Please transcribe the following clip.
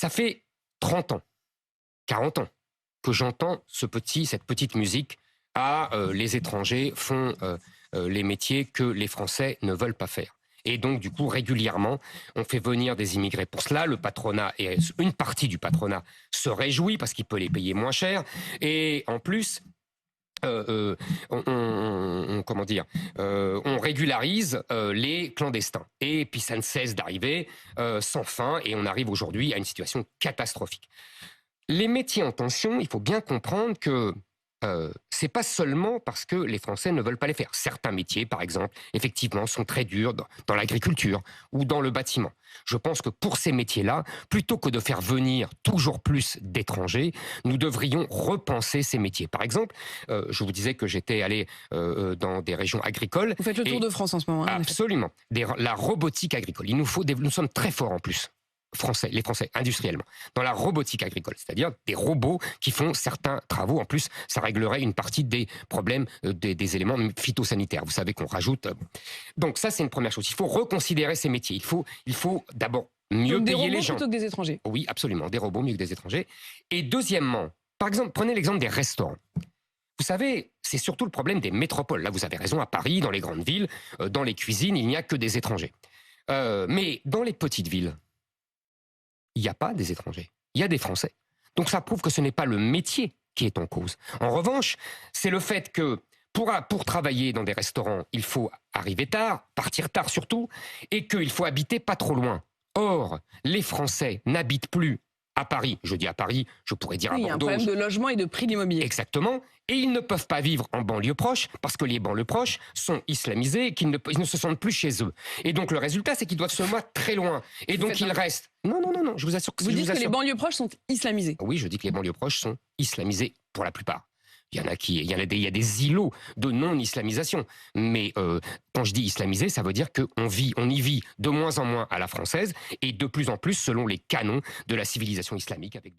Ça fait 30 ans, 40 ans que j'entends cette petite musique. Ah, les étrangers font les métiers que les Français ne veulent pas faire. Et donc, du coup, régulièrement, on fait venir des immigrés pour cela. Le patronat, et une partie du patronat, se réjouit parce qu'il peut les payer moins cher. Et en plus, comment dire, on régularise les clandestins. Et puis ça ne cesse d'arriver sans fin, et on arrive aujourd'hui à une situation catastrophique. Les métiers en tension, il faut bien comprendre que c'est pas seulement parce que les Français ne veulent pas les faire. Certains métiers, par exemple, effectivement, sont très durs dans l'agriculture ou dans le bâtiment. Je pense que pour ces métiers-là, plutôt que de faire venir toujours plus d'étrangers, nous devrions repenser ces métiers. Par exemple, je vous disais que j'étais allé dans des régions agricoles. Vous faites le tour de France en ce moment. Hein, absolument. La robotique agricole. Nous sommes très forts en plus. Les Français, industriellement, dans la robotique agricole, c'est-à-dire des robots qui font certains travaux. En plus, ça réglerait une partie des problèmes des éléments phytosanitaires. Vous savez qu'on rajoute. Donc ça, c'est une première chose. Il faut reconsidérer ces métiers. Il faut d'abord mieux payer les gens. Plutôt que des étrangers. Oui, absolument, des robots mieux que des étrangers. Et deuxièmement, par exemple, prenez l'exemple des restaurants. Vous savez, c'est surtout le problème des métropoles. Là, vous avez raison, à Paris, dans les grandes villes, dans les cuisines, il n'y a que des étrangers. Mais dans les petites villes, il n'y a pas des étrangers, il y a des Français. Donc ça prouve que ce n'est pas le métier qui est en cause. En revanche, c'est le fait que pour travailler dans des restaurants, il faut arriver tard, partir tard surtout, et qu'il faut habiter pas trop loin. Or, les Français n'habitent plus à Paris. Je dis à Paris, je pourrais dire à Bordeaux. Il y a un problème de logement et de prix de l'immobilier. Exactement. Et ils ne peuvent pas vivre en banlieue proche parce que les banlieues proches sont islamisées et qu'ils ne se sentent plus chez eux. Et donc le résultat, c'est qu'ils doivent se mettre très loin. Et donc ils restent. Non, je vous assure que vous dites que les banlieues proches sont islamisées. Oui, je dis que les banlieues proches sont islamisées pour la plupart. Il y a des îlots de non-islamisation. Mais quand je dis islamisé, ça veut dire on y vit de moins en moins à la française et de plus en plus selon les canons de la civilisation islamique avec